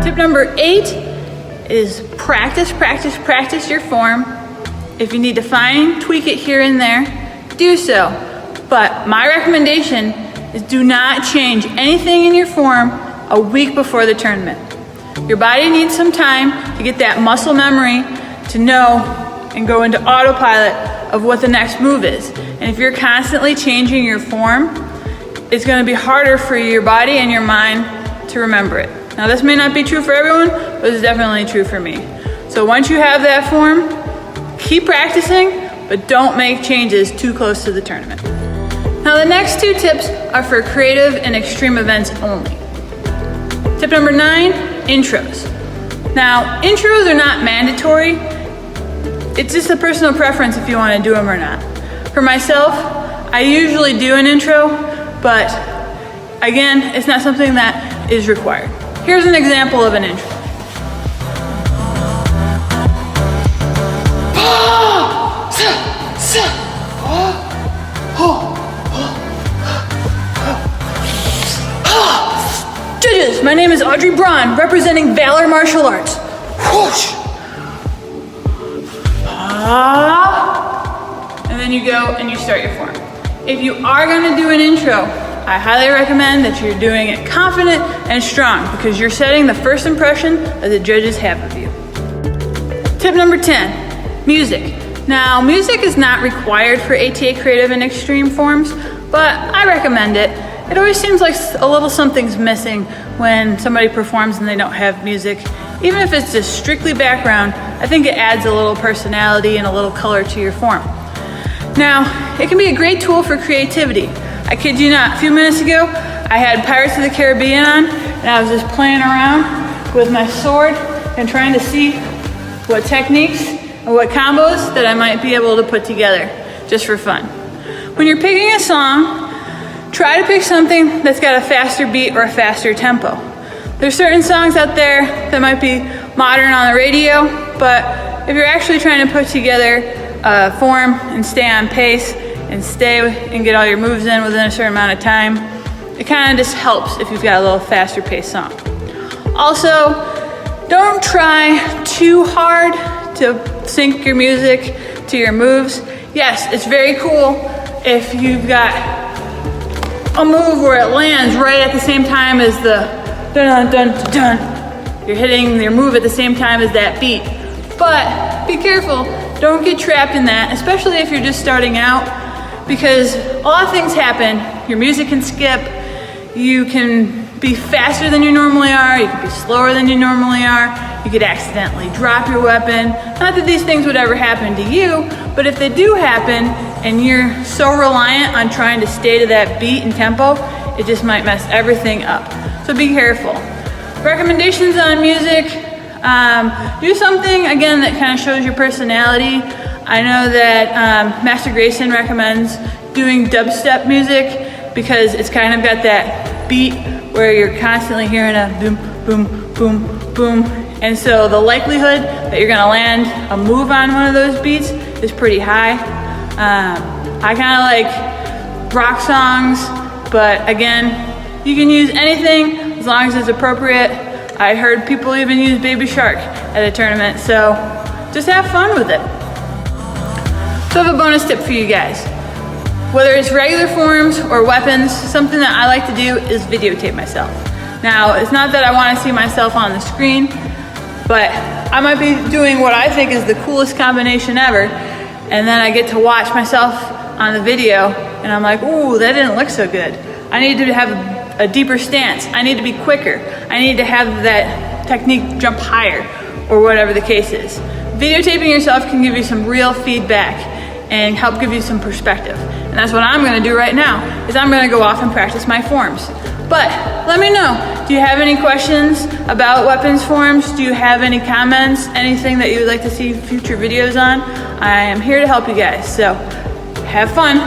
Tip number 8 is practice, practice, practice your form. If you need to fine tweak it here and there, do so. But my recommendation is do not change anything in your form a week before the tournament. Your body needs some time to get that muscle memory to know and go into autopilot of what the next move is. And if you're constantly changing your form, it's going to be harder for your body and your mind to remember it. Now this may not be true for everyone, but it's definitely true for me. So once you have that form, keep practicing, but don't make changes too close to the tournament. Now the next 2 tips are for creative and extreme events only. Tip number 9, intros. Now intros are not mandatory. It's just a personal preference if you want to do them or not. For myself, I usually do an intro, but again, it's not something that is required. Here's an example of an intro. Judges, my name is Audrey Braun, representing Valor Martial Arts. Whoosh. And then you go and you start your form. If you are going to do an intro, I highly recommend that you're doing it confident and strong because you're setting the first impression that the judges have of you. Tip number 10, music. Now, music is not required for ATA creative and extreme forms, but I recommend it. It always seems like a little something's missing when somebody performs and they don't have music. Even if it's just strictly background, I think it adds a little personality and a little color to your form. Now, it can be a great tool for creativity. I kid you not, a few minutes ago, I had Pirates of the Caribbean on, and I was just playing around with my sword and trying to see what techniques and what combos that I might be able to put together, just for fun. When you're picking a song, try to pick something that's got a faster beat or a faster tempo. There's certain songs out there that might be modern on the radio, but if you're actually trying to put together a form and stay on pace and stay and get all your moves in within a certain amount of time, it kind of just helps if you've got a little faster paced song. Also, don't try too hard to sync your music to your moves. Yes, it's very cool if you've got a move where it lands right at the same time as the dun dun dun dun. You're hitting your move at the same time as that beat. But be careful, don't get trapped in that, especially if you're just starting out, because a lot of things happen. Your music can skip, you can be faster than you normally are, you can be slower than you normally are, you could accidentally drop your weapon. Not that these things would ever happen to you, but if they do happen and you're so reliant on trying to stay to that beat and tempo, it just might mess everything up. So be careful. Recommendations on music, do something, again, that kind of shows your personality. I know that Master Grayson recommends doing dubstep music because it's kind of got that beat where you're constantly hearing a boom, boom, boom, boom. And so the likelihood that you're gonna land a move on one of those beats is pretty high. I kind of like rock songs, but again, you can use anything as long as it's appropriate. I heard people even use Baby Shark at a tournament, so just have fun with it. So I have a bonus tip for you guys. Whether it's regular forms or weapons, something that I like to do is videotape myself. Now, it's not that I want to see myself on the screen, but I might be doing what I think is the coolest combination ever, and then I get to watch myself on the video, and I'm like, ooh, that didn't look so good. I need to have a deeper stance. I need to be quicker. I need to have that technique jump higher, or whatever the case is. Videotaping yourself can give you some real feedback and help give you some perspective. And that's what I'm gonna do right now, is I'm gonna go off and practice my forms. But let me know, do you have any questions about weapons forms? Do you have any comments, anything that you would like to see future videos on? I am here to help you guys, so have fun.